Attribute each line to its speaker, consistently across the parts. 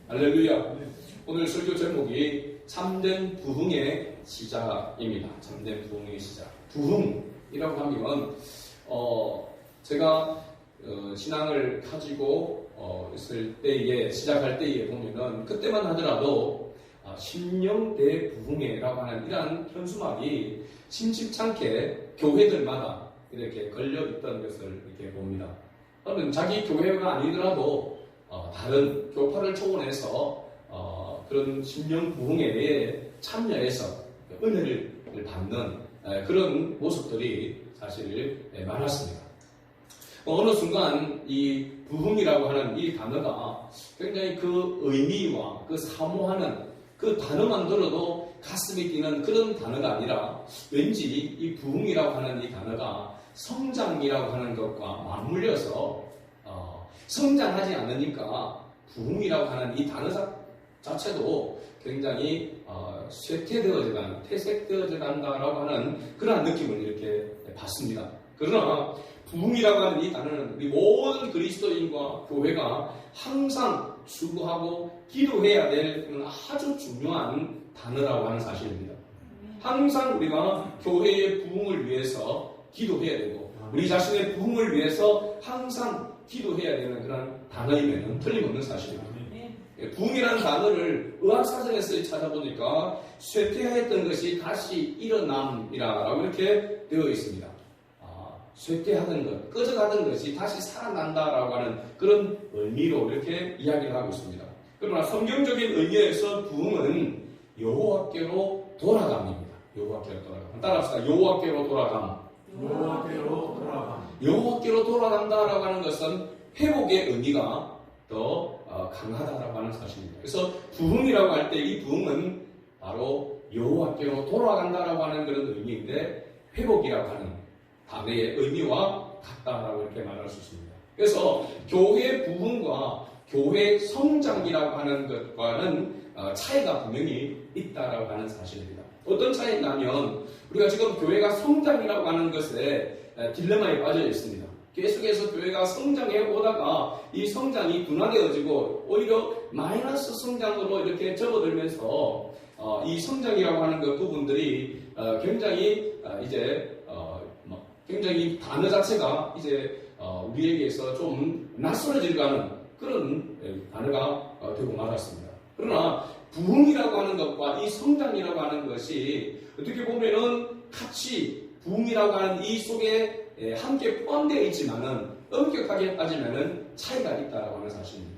Speaker 1: 할렐루야. 오늘 설교 제목이 참된 부흥의 시작입니다. 참된 부흥의 시작. 부흥이라고 하면 제가 신앙을 가지고 있을 때에 시작할 때에 보면은 그때만 하더라도 심령대 부흥회라고 하는 이러한 현수막이 심심찮게 교회들마다 이렇게 걸려있던 것을 이렇게 봅니다. 그러면 자기 교회가 아니더라도 다른 교파를 초월해서 그런 심령 부흥회에 참여해서 은혜를 받는 그런 모습들이 사실 많았습니다. 어느 순간 이 부흥이라고 하는 이 단어가 굉장히 그 의미와 그 사모하는 그 단어만 들어도 가슴이 뛰는 그런 단어가 아니라 왠지 이 부흥이라고 하는 이 단어가 성장이라고 하는 것과 맞물려서 성장하지 않으니까 부흥이라고 하는 이 단어 자체도 굉장히 쇠퇴되어져 가는, 퇴색되어져 간다라고 하는 그러한 느낌을 이렇게 받습니다. 그러나 부흥이라고 하는 이 단어는 우리 모든 그리스도인과 교회가 항상 추구하고 기도해야 될 아주 중요한 단어라고 하는 사실입니다. 항상 우리가 교회의 부흥을 위해서 기도해야 되고 우리 자신의 부흥을 위해서 항상 기도해야 되는 그런 단어임에는 틀림없는 사실입니다. 부흥이라는 단어를 의학사전에서 찾아보니까 쇠퇴하였던 것이 다시 일어남이라고 이렇게 되어 있습니다. 쇠퇴하던 것, 꺼져가던 것이 다시 살아난다라고 하는 그런 의미로 이렇게 이야기를 하고 있습니다. 그러나 성경적인 의미에서 부흥은 여호와께로 돌아감입니다. 여호와께로 돌아감. 따라합시다. 여호와께로 돌아감.
Speaker 2: 여호와께로 돌아감.
Speaker 1: 여호와께로 돌아간다라고 하는 것은 회복의 의미가 더 강하다라고 하는 사실입니다. 그래서 부흥이라고 할 때 이 부흥은 바로 여호와께로 돌아간다라고 하는 그런 의미인데 회복이라고 하는 단어의 의미와 같다라고 이렇게 말할 수 있습니다. 그래서 교회 부흥과 교회 성장이라고 하는 것과는 차이가 분명히 있다라고 하는 사실입니다. 어떤 차이냐면 우리가 지금 교회가 성장이라고 하는 것에 딜레마에 빠져 있습니다. 계속해서 교회가 성장해 오다가 이 성장이 둔화되어지고 오히려 마이너스 성장으로 이렇게 접어들면서 이 성장이라고 하는 그 부분들이 굉장히 굉장히 단어 자체가 이제 우리에게서 좀 낯설어지는 그런 단어가 되고 말았습니다. 그러나 부흥이라고 하는 것과 이 성장이라고 하는 것이 어떻게 보면은 같이 부흥이라고 하는 이 속에 함께 포함되어 있지만은 엄격하게 따지면은 차이가 있다라고 하는 사실입니다.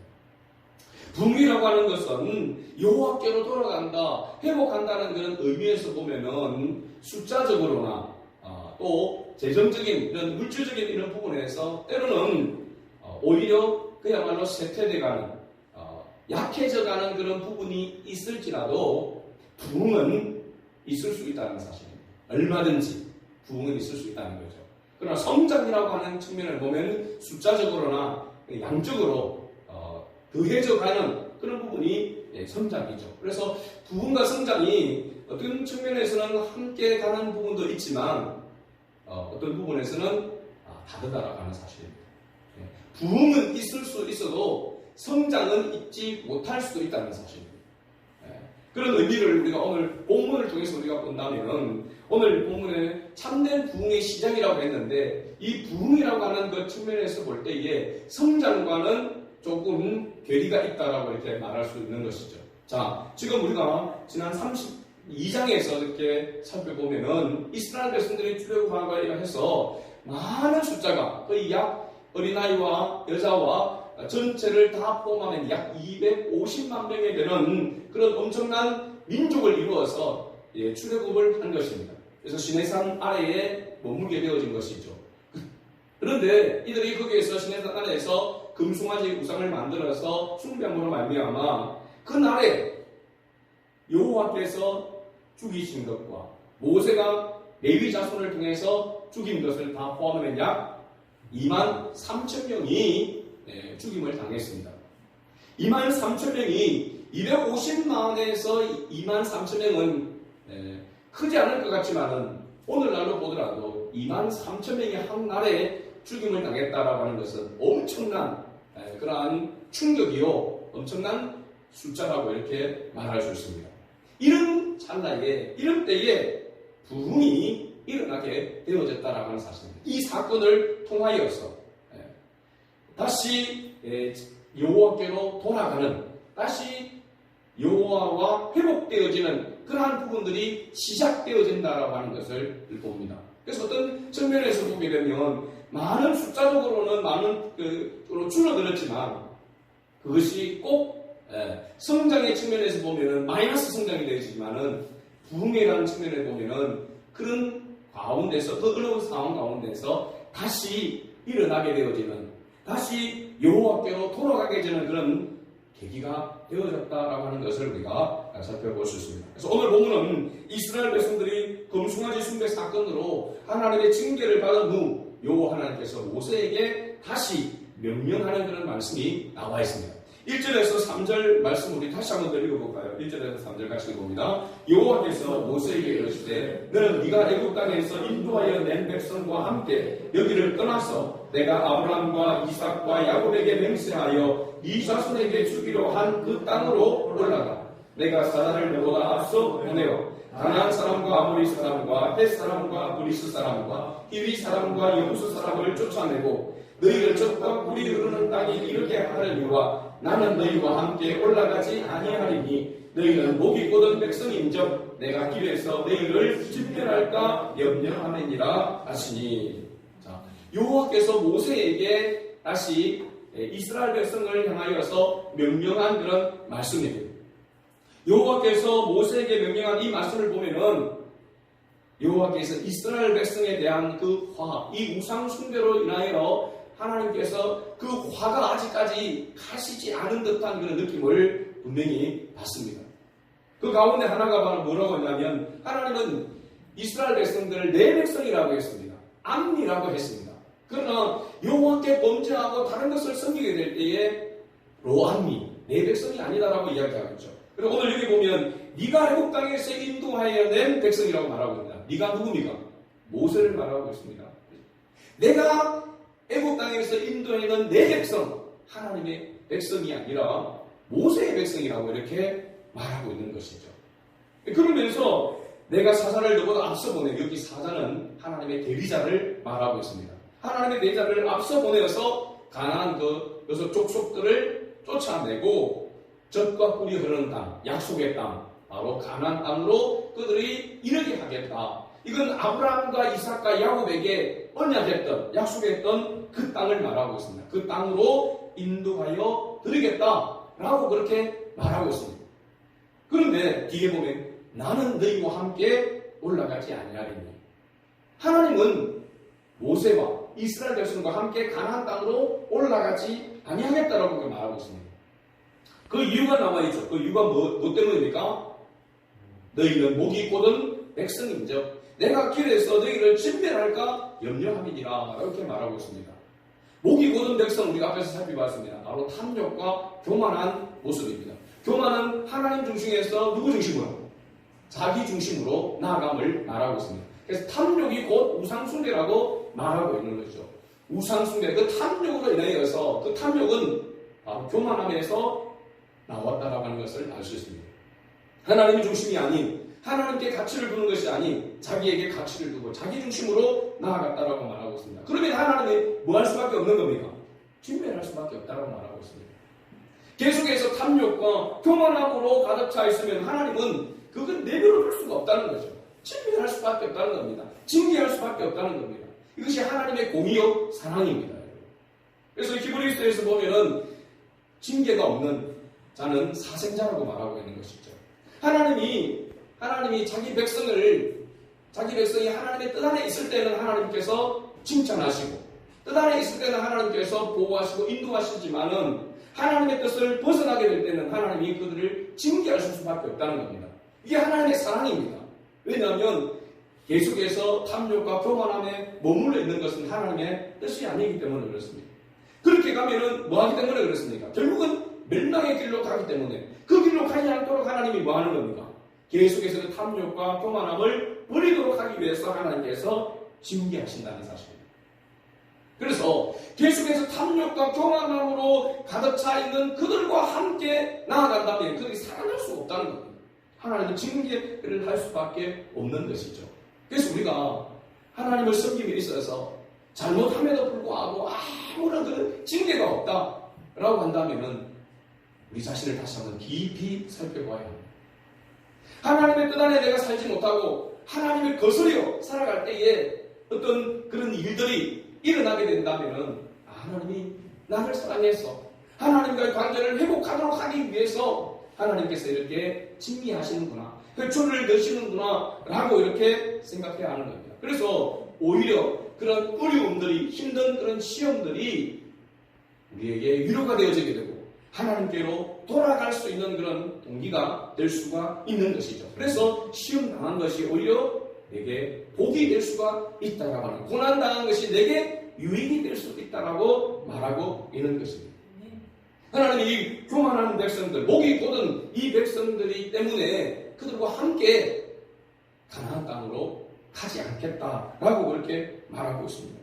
Speaker 1: 부흥이라고 하는 것은 여호와께로 돌아간다, 회복한다는 그런 의미에서 보면은 숫자적으로나 또 재정적인 이런 물질적인 이런 부분에서 때로는 오히려 그야말로 쇠퇴돼가는 약해져가는 그런 부분이 있을지라도 부흥은 있을 수 있다는 사실입니다. 얼마든지 부흥은 있을 수 있다는 거죠. 그러나 성장이라고 하는 측면을 보면 숫자적으로나 양적으로 더해져가는 그런 부분이 성장이죠. 그래서 부흥과 성장이 어떤 측면에서는 함께 가는 부분도 있지만 어떤 부분에서는 다르다라고 하는 사실입니다. 부흥은 있을 수 있어도 성장은 있지 못할 수도 있다는 사실입니다. 그런 의미를 우리가 오늘 본문을 통해서 우리가 본다면 오늘 본문에 참된 부흥의 시작이라고 했는데 이 부흥이라고 하는 그 측면에서 볼 때에 성장과는 조금 괴리가 있다라고 이렇게 말할 수 있는 것이죠. 자, 지금 우리가 지난 32장에서 이렇게 살펴보면은 이스라엘 백성들이 출애굽하고 해서 많은 숫자가 거의 약 어린아이와 여자와 전체를 다 포함하면 약 250만 명에 되는 그런 엄청난 민족을 이루어서 출애굽을 한 것입니다. 그래서 시내산 아래에 머물게 되어진 것이죠. 그런데 이들이 거기에서 시내산 아래에서 금송아지 우상을 만들어서 숭배함으로 말미암아 그날에 여호와께서 죽이신 것과 모세가 레위 자손을 통해서 죽인 것을 다 포함하면 약 2만 3천 명이 죽임을 당했습니다. 2만 3천 명이 250만에서 2만 3천 명은 크지 않을 것 같지만은 오늘날로 보더라도 2만 3천 명이 한 날에 죽임을 당했다라고 하는 것은 엄청난 그러한 충격이요, 엄청난 숫자라고 이렇게 말할 수 있습니다. 이런 찰나에, 이런 때에 부흥이 일어나게 되어졌다라고 하는 사실입니다. 이 사건을 통하여서 다시 여호와께로 돌아가는, 다시 여호와와 회복되어지는 그러한 부분들이 시작되어진다라고 하는 것을 봅니다. 그래서 어떤 측면에서 보게 되면 많은 숫자적으로는 많은 줄어들었지만 그것이 꼭 성장의 측면에서 보면은 마이너스 성장이 되지만은 부흥이라는 측면에 보면은 그런 가운데서, 더 어려운 상황 가운데서 다시 일어나게 되어지는, 다시 여호와께로 돌아가게 되는 그런 계기가 되어졌다라고 하는 것을 우리가 살펴볼 수 있습니다. 그래서 오늘 본문은 이스라엘 백성들이 금송아지 숭배 사건으로 하나님의 징계를 받은 후 여호와 하나님께서 모세에게 다시 명령하는 그런 말씀이 나와 있습니다. 1절에서 3절 말씀 우리 다시 한번 더 읽어볼까요? 1절에서 3절 같이 읽어봅니다. 여호와께서 모세에게 이르시되 너는 네가 애굽 땅에서 인도하여 낸 백성과 함께 여기를 떠나서 내가 아브라함과 이삭과 야곱에게 맹세하여 이 자손에게 주기로 한 그 땅으로 올라가. 내가 사자를 너보다 앞서 보내어 가나안 사람과 아모리 사람과 헷 사람과 브리스 사람과 히위 사람과 여부스 사람을 쫓아내고 너희를 적과 꿀이 흐르는 땅에 이르게 하려니와 나는 너희와 함께 올라가지 아니하리니 너희는 목이 곧은 백성인즉 내가 길에서 너희를 진멸할까 염려하느니라 하시니. 자, 여호와께서 모세에게 다시 이스라엘 백성을 향하여서 명령한 그런 말씀입니다. 여호와께서 모세에게 명령한 이 말씀을 보면은 여호와께서 이스라엘 백성에 대한 그 화, 이 우상 숭배로 인하여 하나님께서 그 화가 아직까지 가시지 않은 듯한 그런 느낌을 분명히 받습니다. 그 가운데 하나가 바로 뭐라고 했냐면 하나님은 이스라엘 백성들을 내 백성이라고 했습니다. 암이라고 했습니다. 그러나 여호와께 범죄하고 다른 것을 섬기게 될 때에 로암이 내 백성이 아니다라고 이야기하겠죠. 그리고 오늘 여기 보면 네가 애굽 땅에서 인도하여 낸 백성이라고 말하고 있습니다. 네가 누굽니까? 모세를 말하고 있습니다. 내가 애굽 땅에서 인도하는 내 백성, 하나님의 백성이 아니라 모세의 백성이라고 이렇게 말하고 있는 것이죠. 그러면서 내가 사자를 너보다 앞서 보내, 여기 사자는 하나님의 대리자를 말하고 있습니다. 하나님의 대리자를 앞서 보내어서 가나안 그 여섯 족속들을 쫓아내고 젖과 꿀이 흐르는 땅, 약속의 땅, 바로 가나안 땅으로 그들이 이르게 하겠다. 이건 아브라함과 이삭과 야곱에게 언약했던, 약속했던 그 땅을 말하고 있습니다. 그 땅으로 인도하여 드리겠다라고 그렇게 말하고 있습니다. 그런데 뒤에 보면 나는 너희와 함께 올라가지 아니하리니. 하나님은 모세와 이스라엘 백성과 함께 가나안 땅으로 올라가지 아니하겠다라고 말하고 있습니다. 그 이유가 남아있죠. 그 이유가 뭐 때문입니까? 너희는 목이 곧은 백성인즉 내가 길에서 너희를 진멸할까 염려함이니라 이렇게 말하고 있습니다. 목이 곧은 백성 우리가 앞에서 살펴봤습니다. 바로 탐욕과 교만한 모습입니다. 교만은 하나님 중심에서 누구 중심으로? 자기 중심으로 나아감을 말하고 있습니다. 그래서 탐욕이 곧 우상숭배라고 말하고 있는 것이죠. 우상숭배, 그 탐욕으로 인하여서 그 탐욕은 바로 교만함에서 나왔다라고 하는 것을 알 수 있습니다. 하나님이 중심이 아닌, 하나님께 가치를 두는 것이 아닌 자기에게 가치를 두고 자기 중심으로 나아갔다라고 말하고 있습니다. 그러면 하나님이 뭐 할 수밖에 없는 겁니까? 진멸할 수밖에 없다라고 말하고 있습니다. 계속해서 탐욕과 교만함으로 가득 차 있으면 하나님은 그건 내버려 둘 수가 없다는 거죠. 진멸할 수밖에 없다는 겁니다. 징계할 수밖에 없다는 겁니다. 이것이 하나님의 공의요 사랑입니다. 그래서 히브리서에서 보면은 징계가 없는 자는 사생자라고 말하고 있는 것이죠. 하나님이 자기 백성이 하나님의 뜻 안에 있을 때는 하나님께서 칭찬하시고 뜻 안에 있을 때는 하나님께서 보호하시고 인도하시지만은 하나님의 뜻을 벗어나게 될 때는 하나님이 그들을 징계하실 수밖에 없다는 겁니다. 이게 하나님의 사랑입니다. 왜냐하면 계속해서 탐욕과 교만함에 머물러 있는 것은 하나님의 뜻이 아니기 때문에 그렇습니다. 그렇게 가면은 뭐 하기 때문에 그렇습니까? 결국은 멸망의 길로 가기 때문에 그 길로 가지 않도록 하나님이 뭐 하는 겁니까? 계속해서 그 탐욕과 교만함을 버리도록 하기 위해서 하나님께서 징계하신다는 사실입니다. 그래서 계속해서 탐욕과 교만함으로 가득 차 있는 그들과 함께 나아간다면 그들이 살아날 수 없다는 겁니다. 하나님은 징계를 할 수밖에 없는 것이죠. 그래서 우리가 하나님을 섬김에 있어서 잘못함에도 불구하고 아무런 그런 징계가 없다라고 한다면 우리 자신을 다시 한번 깊이 살펴봐야 합니다. 하나님의 뜻 안에 내가 살지 못하고 하나님을 거스려 살아갈 때에 어떤 그런 일들이 일어나게 된다면 하나님이 나를 사랑해서 하나님과의 관계를 회복하도록 하기 위해서 하나님께서 이렇게 징계하시는구나, 회초리를 넣으시는구나 라고 이렇게 생각해야 하는 겁니다. 그래서 오히려 그런 어려움들이, 힘든 그런 시험들이 우리에게 위로가 되어지게 되고 하나님께로 돌아갈 수 있는 그런 동기가 될 수가 있는 것이죠. 그래서 시험 당한 것이 오히려 내게 복이 될 수가 있다라고 하는, 고난 당한 것이 내게 유익이 될 수 있다라고 말하고 있는 것입니다. 하나님이 이 교만한 백성들, 목이 곧은 이 백성들이 때문에 그들과 함께 가나안 땅으로 가지 않겠다라고 그렇게 말하고 있습니다.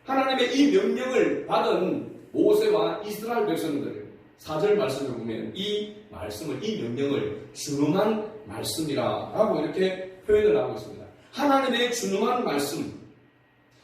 Speaker 1: 하나님의 이 명령을 받은 모세와 이스라엘 백성들 4절 말씀을 보면 이 말씀을, 이 명령을 준엄한 말씀이라고 이렇게 표현을 하고 있습니다. 하나님의 준엄한 말씀,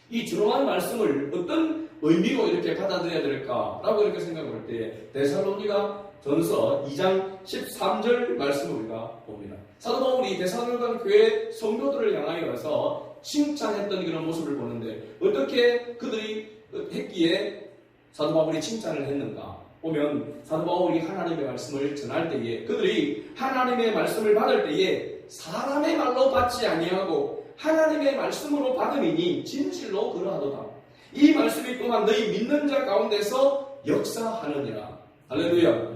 Speaker 1: 이 준엄한 말씀을 어떤 의미로 이렇게 받아들여야 될까라고 이렇게 생각할 때 데살로니가 전서 2장 13절 말씀을 우리가 봅니다. 사도 바울이 데살로니가 교회 성도들을 향하여서 칭찬했던 그런 모습을 보는데 어떻게 그들이 했기에 사도 바울이 칭찬을 했는가 보면 사도 바울이 하나님의 말씀을 전할 때에 그들이 하나님의 말씀을 받을 때에 사람의 말로 받지 아니하고 하나님의 말씀으로 받음이니 진실로 그러하도다. 이 말씀이 또한 너희 믿는 자 가운데서 역사하느니라. 할렐루야.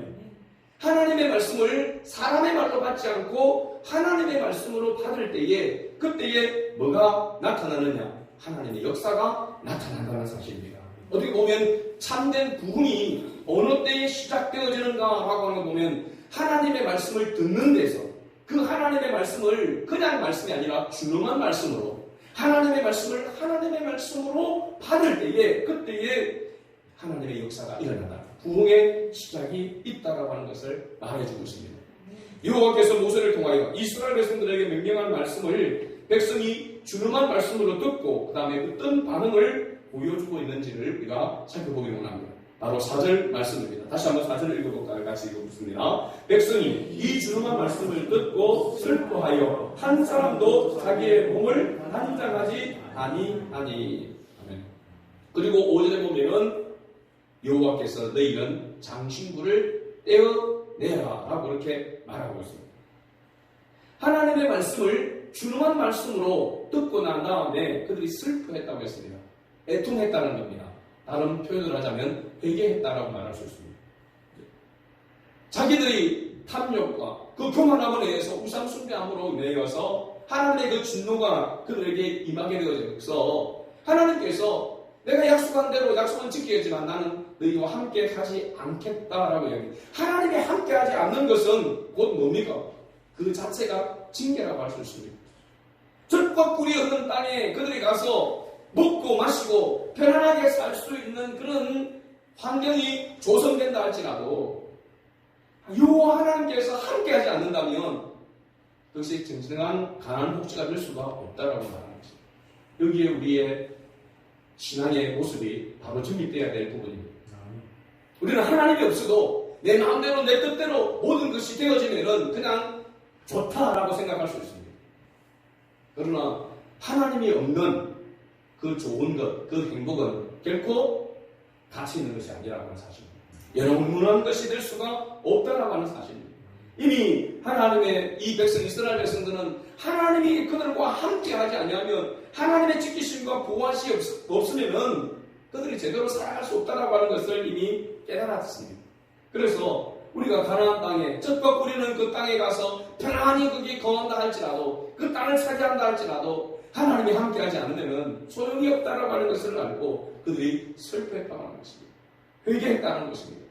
Speaker 1: 하나님의 말씀을 사람의 말로 받지 않고 하나님의 말씀으로 받을 때에 그때에 뭐가 나타나느냐? 하나님의 역사가 나타난다는 사실입니다. 어떻게 보면 참된 부흥이 어느 때에 시작되어지는가라고 하는 거 보면 하나님의 말씀을 듣는 데서 그 하나님의 말씀을 그냥 말씀이 아니라 준엄한 말씀으로 하나님의 말씀을 하나님의 말씀으로 받을 때에 그때에 하나님의 역사가 일어난다. 부흥의 시작이 있다라고 하는 것을 말해주고 있습니다. 여호와께서 모세를 통하여 이스라엘 백성들에게 명령한 말씀을 백성이 준엄한 말씀으로 듣고 그 다음에 어떤 반응을 보여주고 있는지를 우리가 살펴보기 원합니다. 바로 4절 말씀입니다. 다시 한번 4절을 읽어볼까요? 같이 읽어보겠습니다. 백성이 이 준엄한 말씀을 듣고 슬퍼하여 한 사람도 자기의 몸을 단장하지 아니하니. 아멘. 그리고 5절에 보면 여호와께서 너희는 장신구를 떼어내라 라고 이렇게 말하고 있습니다. 하나님의 말씀을 준엄한 말씀으로 듣고 난 다음에 그들이 슬퍼했다고 했습니다. 애통했다는 겁니다. 다른 표현을 하자면 회개했다라고 말할 수 있습니다. 자기들이 탐욕과 그 교만함에 의해서 우상 숭배함으로 인하여서 하나님의 그 진노가 그들에게 임하게 되어서 하나님께서 내가 약속한 대로 약속은 지키겠지만 나는 너희와 함께 하지 않겠다라고 이야기합니다. 하나님이 함께 하지 않는 것은 곧 뭡니까? 그 자체가 징계라고 할 수 있습니다. 젖과 꿀이 흐르는 땅에 그들이 가서 먹고 마시고 편안하게 살 수 있는 그런 환경이 조성된다 할지라도 여호와 하나님께서 함께하지 않는다면 그것이 진정한 가난 복지가 될 수가 없다라고 말하는 것입니다. 여기에 우리의 신앙의 모습이 바로 정립되어야 될 부분입니다. 우리는 하나님이 없어도 내 마음대로 내 뜻대로 모든 것이 되어지면 그냥 좋다라고 생각할 수 있습니다. 그러나 하나님이 없는 그 좋은 것, 그 행복은 결코 가치 있는 것이 아니라고 하는 사실입니다. 영원한 것이 될 수가 없다라고 하는 사실입니다. 이미 하나님의 이 백성, 이스라엘 백성들은 하나님이 그들과 함께 하지 아니하면 하나님의 지키심과 보호하심이 없으면 그들이 제대로 살아갈 수 없다라고 하는 것을 이미 깨달았습니다. 그래서 우리가 가나안 땅에 젖과 꿀이는 그 땅에 가서 편안히 거기 거한다 할지라도 그 땅을 차지한다 할지라도 하나님이 함께하지 않으면 소용이 없다라고 하는 것을 알고 그들이 슬퍼했다고 하는 것입니다. 회개했다는 것입니다.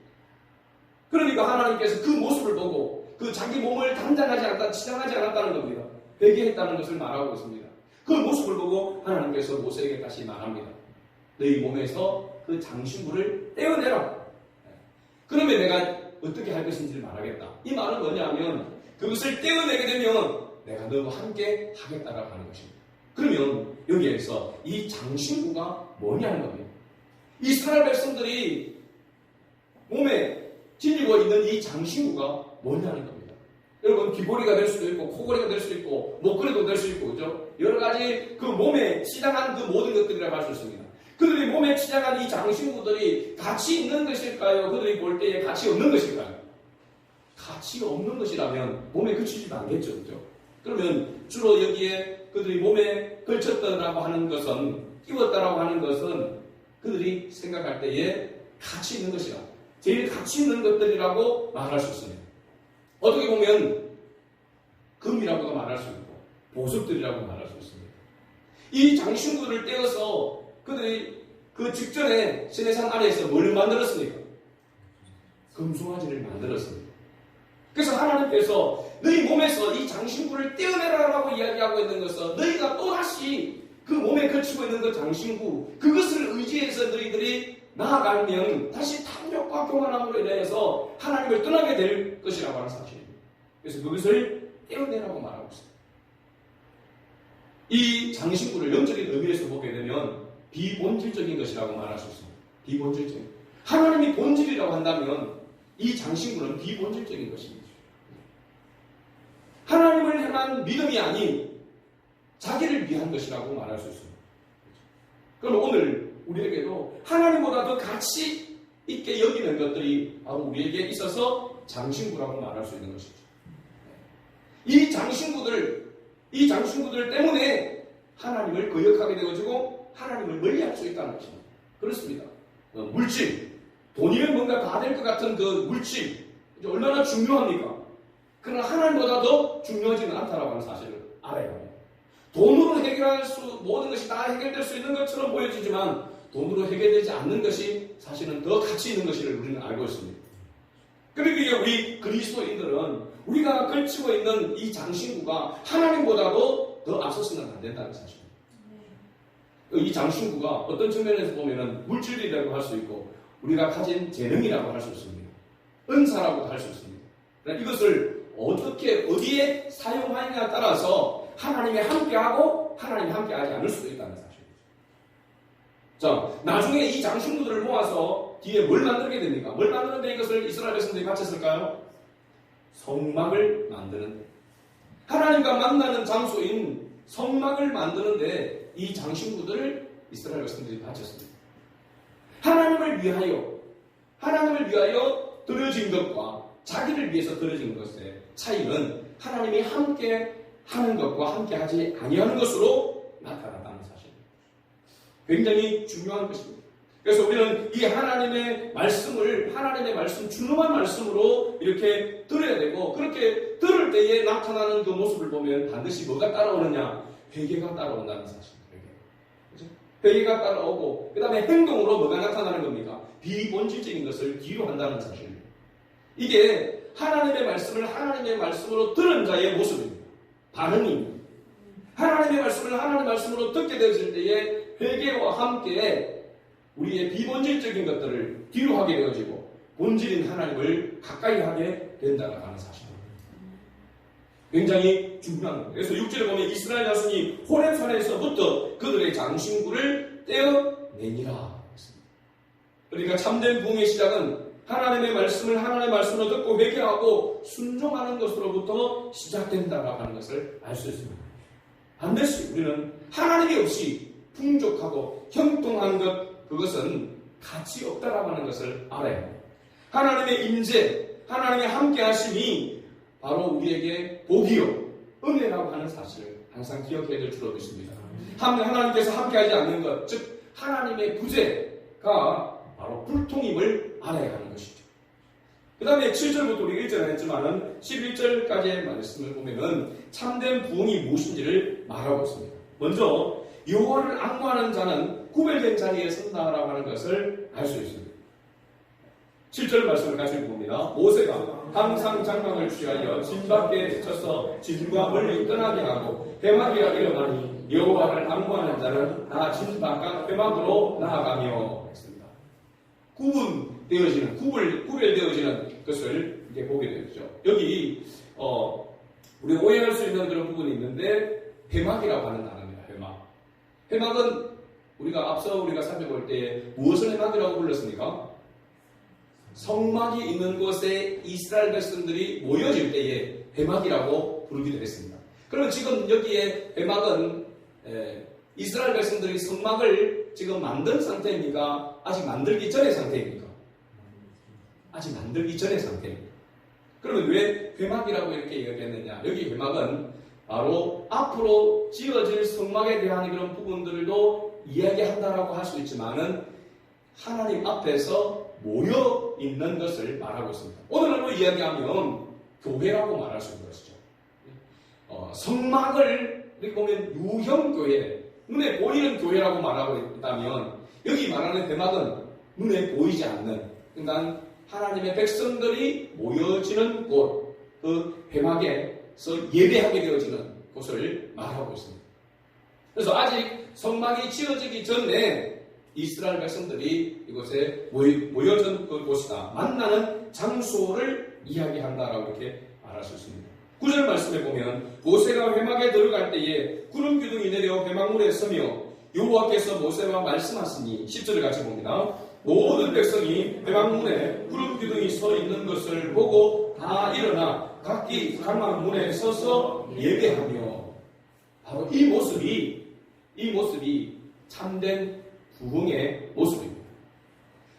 Speaker 1: 그러니까 하나님께서 그 모습을 보고 그 자기 몸을 단장하지 않았다, 치장하지 않았다는 겁니다. 회개했다는 것을 말하고 있습니다. 그 모습을 보고 하나님께서 모세에게 다시 말합니다. 너희 몸에서 그 장신구를 떼어내라. 그러면 내가 어떻게 할 것인지를 말하겠다. 이 말은 뭐냐면 그것을 떼어내게 되면 내가 너와 함께 하겠다라고 하는 것입니다. 그러면 여기에서 이 장신구가 뭐냐는 겁니다. 이스라엘 백성들이 몸에 지니고 있는 이 장신구가 뭐냐는 겁니다. 여러분, 귀고리가 될 수도 있고 코고리가 될 수도 있고 목걸이도 될 수 있고, 그죠? 여러 가지 그 몸에 치장한 그 모든 것들이라고 할 수 있습니다. 그들이 몸에 치장한 이 장신구들이 가치 있는 것일까요? 그들이 볼 때에 가치 없는 것일까요? 가치 없는 것이라면 몸에 그치지도 않겠죠, 그죠? 그러면 주로 여기에 그들이 몸에 걸쳤다라고 하는 것은, 끼웠다라고 하는 것은 그들이 생각할 때에 가치 있는 것이라, 제일 가치 있는 것들이라고 말할 수 있습니다. 어떻게 보면 금이라고도 말할 수 있고 보석들이라고 말할 수 있습니다. 이 장신구를 떼어서 그들이 그 직전에 시내산 아래에서 뭘 만들었습니까? 금송아지를 만들었습니다. 그래서 하나님께서 너희 몸에서 이 장신구를 떼어내라라고 이야기하고 있는 것은 너희가 또다시 그 몸에 걸치고 있는 그 장신구, 그것을 의지해서 너희들이 나아가면 다시 탐욕과 교만함으로 인해서 하나님을 떠나게 될 것이라고 하는 사실입니다. 그래서 그것을 떼어내라고 말하고 있습니다. 이 장신구를 영적인 의미에서 보게 되면 비본질적인 것이라고 말할 수 있습니다. 비본질적인. 하나님이 본질이라고 한다면 이 장신구는 비본질적인 것입니다. 하나님을 향한 믿음이 아닌 자기를 위한 것이라고 말할 수 있습니다. 그럼 오늘 우리에게도 하나님보다 더 가치 있게 여기는 것들이 바로 우리에게 있어서 장신구라고 말할 수 있는 것이죠. 이 장신구들 때문에 하나님을 거역하게 되어지고 하나님을 멀리할 수 있다는 것입니다. 그렇습니다. 물질, 돈이면 뭔가 다 될 것 같은 그 물질, 얼마나 중요합니까? 그러나 하나님보다 더 중요하지는 않다라고 하는 사실을 알아야 합니다. 돈으로 해결할 모든 것이 다 해결될 수 있는 것처럼 보여지지만 돈으로 해결되지 않는 것이 사실은 더 가치 있는 것을 우리는 알고 있습니다. 그러기에 우리 그리스도인들은 우리가 걸치고 있는 이 장신구가 하나님보다도 더 앞서서는 안 된다는 사실입니다. 이 장신구가 어떤 측면에서 보면 물질이라고 할 수 있고 우리가 가진 재능이라고 할 수 있습니다. 은사라고도 할 수 있습니다. 그러나 이것을 어떻게 어디에 사용하느냐에 따라서 하나님이 함께하고 하나님이 함께하지 않을 수도 있다는 사실입니다. 자, 나중에 이 장신구들을 모아서 뒤에 뭘 만들게 됩니까? 뭘 만드는데 이것을 이스라엘 백성들이 같이 했을까요? 성막을 만드는데, 하나님과 만나는 장소인 성막을 만드는데 이 장신구들을 이스라엘 백성들이 바쳤습니다. 하나님을 위하여 드려진 것과 자기를 위해서 드려진 것의 차이는 하나님이 함께 하는 것과 함께 하지 아니하는 것으로 나타났다는 사실입니다. 굉장히 중요한 것입니다. 그래서 우리는 이 하나님의 말씀, 준엄한 말씀으로 이렇게 들어야 되고, 그렇게 들을 때에 나타나는 그 모습을 보면 반드시 뭐가 따라오느냐? 회개가 따라온다는 사실입니다. 회개가 따라오고, 그 다음에 행동으로 뭐가 나타나는 겁니까? 비본질적인 것을 뒤로 한다는 사실입니다. 이게 하나님의 말씀으로 들은 자의 모습입니다. 반응입니다. 하나님의 말씀을 하나님의 말씀으로 듣게 되었을 때에 회개와 함께 우리의 비본질적인 것들을 뒤로 하게 되어지고 본질인 하나님을 가까이 하게 된다는 사실입니다. 굉장히 중요한 겁니다. 그래서 6절에 보면 이스라엘 자손이 호렙산에서부터 그들의 장신구를 떼어내니라. 그러니까 참된 부흥의 시작은 하나님의 말씀으로 듣고 회개하고 순종하는 것으로부터 시작된다라고 하는 것을 알 수 있습니다. 반드시 우리는 하나님이 없이 풍족하고 형통한 그것은 가치 없다라고 하는 것을 알아야 합니다. 하나님의 임재, 하나님의 함께 하심이 바로 우리에게 복이요, 은혜라고 하는 사실을 항상 기억해야 될 줄로 믿습니다. 하나님께서 함께 하지 않는 것, 즉 하나님의 부재가 바로 불통임을 알아야 하는 것이죠. 그 다음에 7절부터 우리가 읽지 않았지만은 11절까지의 말씀을 보면은 참된 부흥이 무엇인지를 말하고 있습니다. 먼저 여호와를 앙무하는 자는 구별된 자리에 선다라고 하는 것을 알 수 있습니다. 7절 말씀을 같이 봅니다. 모세가 항상 장막을 취하여 진 밖에 쳐서 진과 멀리 떠나게 하고 회막이라 일어나니 여호와를 암구하는 자는 다 진 바깥 회막으로 나아가며 했습니다. 구별되어지는 것을 이제 보게 되죠. 여기 우리가 오해할 수 있는 그런 부분이 있는데 회막이라고 하는 단어입니다. 회막은 우리가 앞서 우리가 살펴볼 때 무엇을 회막이라고 불렀습니까? 성막이 있는 곳에 이스라엘 백성들이 모여질 때에 회막이라고 부르기도 했습니다. 그럼 지금 여기에 회막은 이스라엘 백성들이 성막을 지금 만든 상태입니까? 아직 만들기 전의 상태입니까? 아직 만들기 전의 상태입니다. 그러면 왜 회막이라고 이렇게 이야기했느냐? 여기 회막은 바로 앞으로 지어질 성막에 대한 그런 부분들도 이야기한다라고 할 수 있지만은 하나님 앞에서 모여 있는 것을 말하고 있습니다. 오늘날로 이야기하면 교회라고 말할 수 있는 것이죠. 성막을 이렇게 보면 유형교회, 눈에 보이는 교회라고 말하고 있다면 여기 말하는 회막은 눈에 보이지 않는, 그러니까 하나님의 백성들이 모여지는 곳, 그 회막에서 예배하게 되어지는 곳을 말하고 있습니다. 그래서 아직 성막이 지어지기 전에 이스라엘 백성들이 이곳에 모여진 곳이다. 만나는 장소를 이야기한다라고 이렇게 말할 수 있습니다. 9절 말씀에 보면 모세가 회막에 들어갈 때에 구름 기둥이 내려 회막문에 서며 여호와께서 모세와 말씀하시니 10절을 같이 봅니다. 모든 백성이 회막문에 구름 기둥이 서 있는 것을 보고 다 일어나 각기 회막문에 서서 예배하며, 바로 이 모습이 참된 부흥의 모습입니다.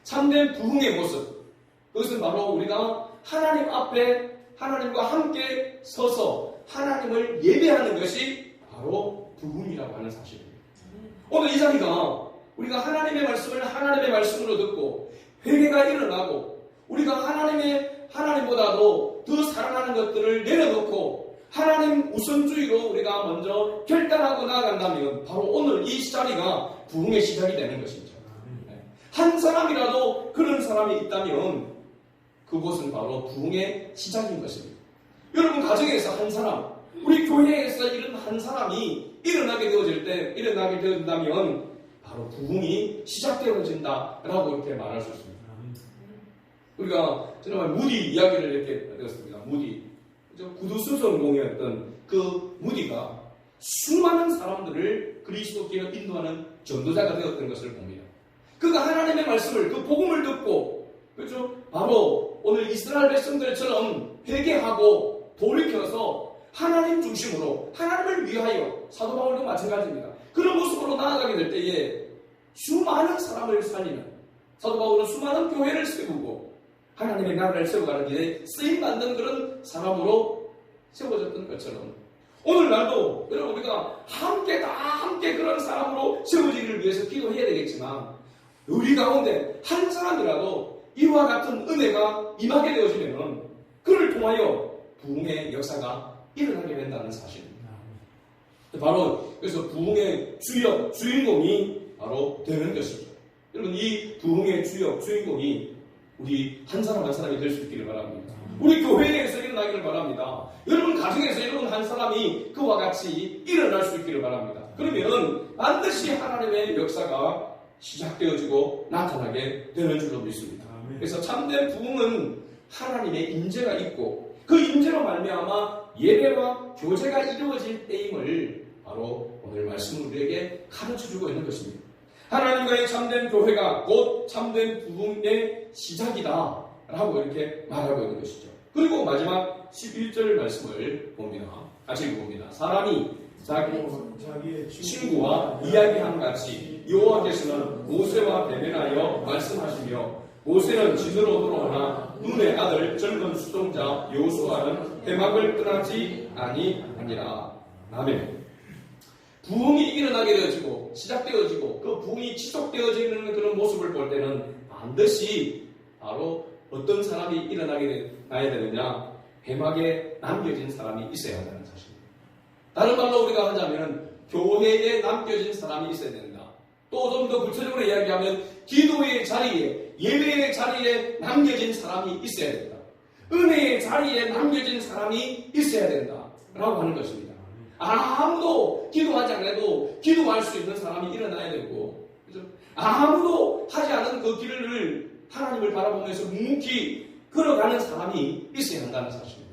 Speaker 1: 참된 부흥의 모습, 그것은 바로 우리가 하나님 앞에 하나님과 함께 서서 하나님을 예배하는 것이 바로 부흥이라고 하는 사실입니다. 오늘 이 자리가 우리가 하나님의 말씀을 하나님의 말씀으로 듣고 회개가 일어나고 우리가 하나님보다도 더 사랑하는 것들을 내려놓고 하나님 우선주의로 우리가 먼저 결단하고 나아간다면 바로 오늘 이 자리가 부흥의 시작이 되는 것이죠. 한 사람이라도 그런 사람이 있다면 그곳은 바로 부흥의 시작인 것입니다. 여러분 가정에서 한 사람, 우리 교회에서 이런 한 사람이 일어나게 되어진다면 바로 부흥이 시작되어진다라고 이렇게 말할 수 있습니다. 우리가 지난번에 무디 이야기를 이렇게 들었습니다. 무디, 구두순성공이었던 그 무디가 수많은 사람들을 그리스도께로 인도하는 전도자가 되었던 것을 봅니다. 그가 하나님의 말씀을, 그 복음을 듣고, 그렇죠? 바로 오늘 이스라엘 백성들처럼 회개하고 돌이켜서 하나님 중심으로 하나님을 위하여, 사도 바울도 마찬가지입니다. 그런 모습으로 나아가게 될 때에 수많은 사람을 살리는, 사도 바울은 수많은 교회를 세우고 하나님의 나라를 세워가는 길에 쓰임받는 그런 사람으로 세워졌던 것처럼 오늘날도 여러분 우리가 함께 그런 사람으로 세워지기를 위해서 기도해야 되겠지만 우리 가운데 한 사람이라도 이와 같은 은혜가 임하게 되어지면 그를 통하여 부흥의 역사가 일어나게 된다는 사실입니다. 바로 그래서 부흥의 주인공이 바로 되는 것이죠. 여러분 이 부흥의 주인공이 우리 한 사람 한 사람이 될 수 있기를 바랍니다. 우리 교회에서 일어나기를 바랍니다. 여러분 가정에서 여러분 한 사람이 그와 같이 일어날 수 있기를 바랍니다. 그러면 반드시 하나님의 역사가 시작되어지고 나타나게 되는 줄로 믿습니다. 그래서 참된 부흥은 하나님의 임재가 있고 그 임재로 말미암아 예배와 교제가 이루어질 때임을 바로 오늘 말씀은 우리에게 가르쳐주고 있는 것입니다. 하나님과의 참된 교회가 곧 참된 부흥의 시작이다 라고 이렇게 말하고 있는 것이죠. 그리고 마지막 11절 말씀을 봅니다. 같이 읽어봅니다. 사람이 자기의 친구와 이야기한 같이 여호와께서는 모세와 대면하여 말씀하시며 모세는 진으로 돌아오나 눈의 아들 젊은 수종자 여호수아는 회막을 떠나지 아니하니라. 아멘. 부흥이 일어나게 되어지고 시작되어지고 그 부흥이 지속되어지는 그런 모습을 볼 때는 반드시 바로 어떤 사람이 일어나야 되느냐, 회막에 남겨진 사람이 있어야 한다는 사실입니다. 다른 말로 우리가 하자면 교회에 남겨진 사람이 있어야 된다. 또 좀 더 구체적으로 이야기하면 기도의 자리에 예배의 자리에 남겨진 사람이 있어야 된다. 은혜의 자리에 남겨진 사람이 있어야 된다. 라고 하는 것입니다. 아무도 기도하지 않아도 기도할 수 있는 사람이 일어나야 되고, 그죠? 아무도 하지 않은 그 길을 하나님을 바라보면서 묵묵히 걸어가는 사람이 있어야 한다는 사실입니다.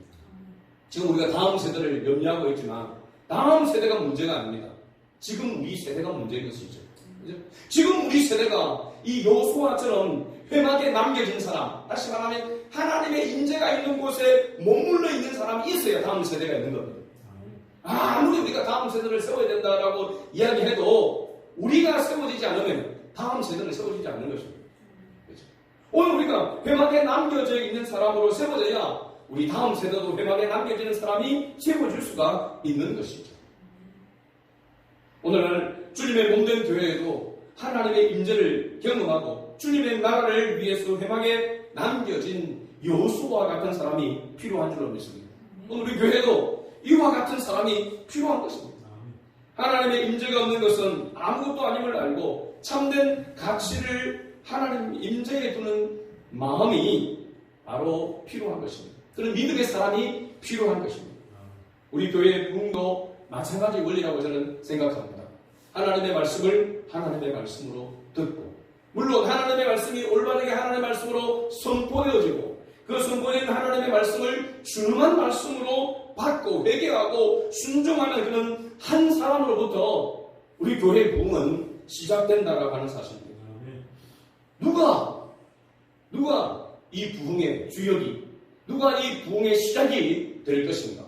Speaker 1: 지금 우리가 다음 세대를 염려하고 있지만 다음 세대가 문제가 아닙니다. 지금 우리 세대가 문제인 것이죠. 그죠? 지금 우리 세대가 이 여호수아처럼 회막에 남겨진 사람, 다시 말하면 하나님의 인재가 있는 곳에 머물러 있는 사람이 있어야 다음 세대가 있는 겁니다. 아무리 우리가 다음 세대를 세워야 된다라고 이야기해도 우리가 세워지지 않으면 다음 세대는 세워지지 않는 것입니다. 그렇죠? 오늘 우리가 회막에 남겨져 있는 사람으로 세워져야 우리 다음 세대도 회막에 남겨지는 사람이 세워질 수가 있는 것이죠. 오늘 주님의 몸된 교회에도 하나님의 인재를 경험하고 주님의 나라를 위해서 회막에 남겨진 여호수아와 같은 사람이 필요한 줄로 믿습니다. 오늘 우리 교회도 이와 같은 사람이 필요한 것입니다. 하나님의 임재가 없는 것은 아무것도 아님을 알고 참된 가치를 하나님 임재에 두는 마음이 바로 필요한 것입니다. 그런 믿음의 사람이 필요한 것입니다. 우리 교회의 부흥도 마찬가지 원리라고 저는 생각합니다. 하나님의 말씀을 하나님의 말씀으로 듣고, 물론 하나님의 말씀이 올바르게 하나님의 말씀으로 선포되어지고, 그 선포된 하나님의 말씀을 준엄한 말씀으로 받고 회개하고 순종하는 그런 한 사람으로부터 우리 교회의 부흥은 시작된다라고 하는 사실입니다. 누가 이 부흥의 주역이, 누가 이 부흥의 시작이 될 것인가?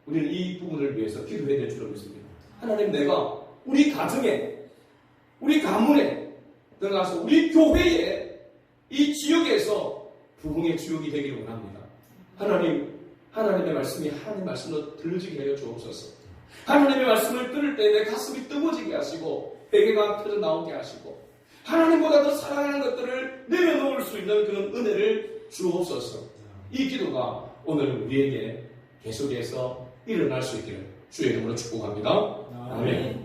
Speaker 1: 우리는 이 부분을 위해서 기도해야 될 줄로 믿습니다. 하나님, 내가 우리 가정에, 우리 가문에 들어가서 우리 교회에, 이 지역에서 부흥의 주역이 되기를 원합니다. 하나님, 하나님의 말씀이 하나님의 말씀으로 들려지게 하여 주옵소서. 하나님의 말씀을 들을 때 내 가슴이 뜨거워지게 하시고 회개가 터져 나오게 하시고 하나님보다 더 사랑하는 것들을 내려놓을 수 있는 그런 은혜를 주옵소서. 이 기도가 오늘 우리에게 계속해서 일어날 수 있기를 주의 이름으로 축복합니다. 아멘.